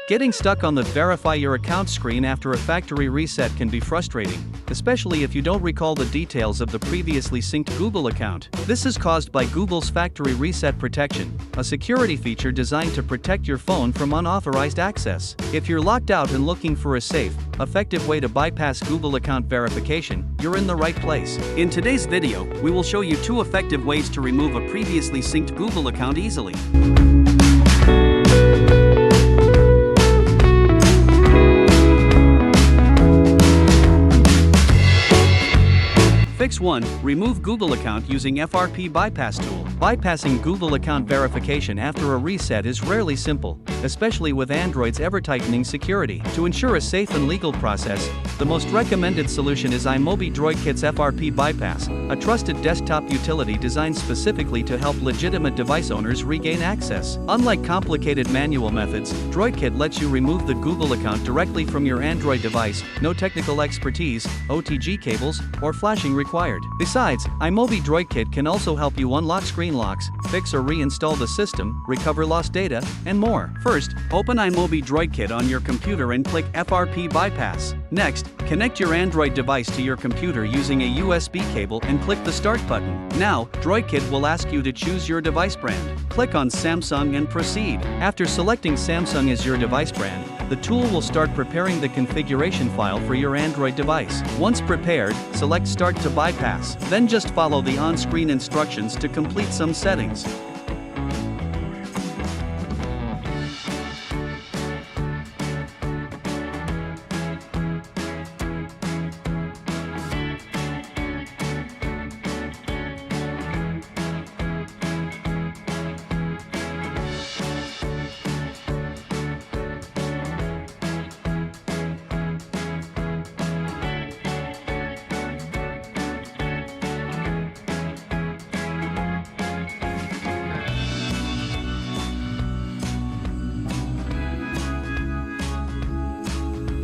Getting stuck on the Verify Your Account screen after a factory reset can be frustrating, especially if you don't recall the details of the previously synced Google account. This is caused by Google's Factory Reset Protection, a security feature designed to protect your phone from unauthorized access. If you're locked out and looking for a safe, effective way to bypass Google account verification, you're in the right place. In today's video, we will show you 2 effective ways to remove a previously synced Google account easily. Fix 1. Remove Google account using FRP bypass tool. Bypassing Google account verification after a reset is rarely simple, especially with Android's ever-tightening security. To ensure a safe and legal process, the most recommended solution is iMobie DroidKit's FRP bypass, a trusted desktop utility designed specifically to help legitimate device owners regain access. Unlike complicated manual methods, DroidKit lets you remove the Google account directly from your Android device, no technical expertise, OTG cables, or flashing required. Besides, iMobie DroidKit can also help you unlock screen locks, fix or reinstall the system, recover lost data, and more. First, open iMobie DroidKit on your computer and click FRP bypass. Next, connect your Android device to your computer using a USB cable and click the Start button. Now, DroidKit will ask you to choose your device brand. Click on Samsung and proceed. After selecting Samsung as your device brand, the tool will start preparing the configuration file for your Android device. Once prepared, select Start to bypass. Then just follow the on-screen instructions to complete some settings.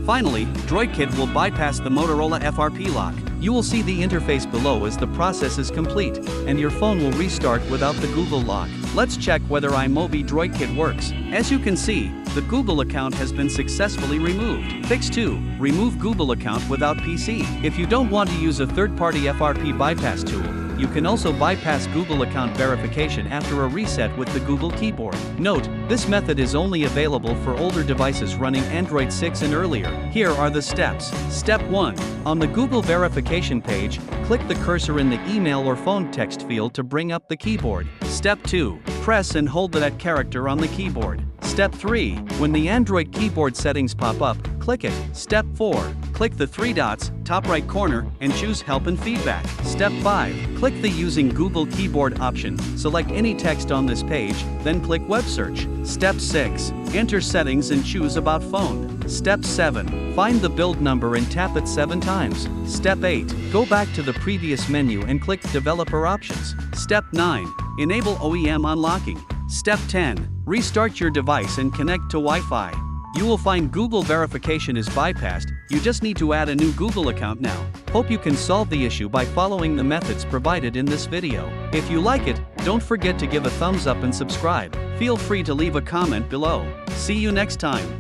Finally, DroidKit will bypass the Motorola FRP lock. You will see the interface below as the process is complete, and your phone will restart without the Google lock. Let's check whether iMobie DroidKit works. As you can see, the Google account has been successfully removed. Fix 2. Remove Google account without PC. If you don't want to use a third-party FRP bypass tool, you can also bypass Google account verification after a reset with the Google keyboard. Note, this method is only available for older devices running Android 6 and earlier. Here are the steps. Step 1. On the Google verification page, click the cursor in the email or phone text field to bring up the keyboard. Step 2. Press and hold that character on the keyboard. Step 3. When the Android keyboard settings pop up, click it. Step 4. Click the 3 dots, top right corner, and choose Help and Feedback. Step 5. Click the Using Google Keyboard option, select any text on this page, then click Web Search. Step 6. Enter settings and choose About Phone. Step 7. Find the build number and tap it 7 times. Step 8. Go back to the previous menu and click Developer Options. Step 9. Enable OEM unlocking. Step 10. Restart your device and connect to Wi-Fi. You will find Google verification is bypassed, you just need to add a new Google account now. Hope you can solve the issue by following the methods provided in this video. If you like it, don't forget to give a thumbs up and subscribe. Feel free to leave a comment below. See you next time.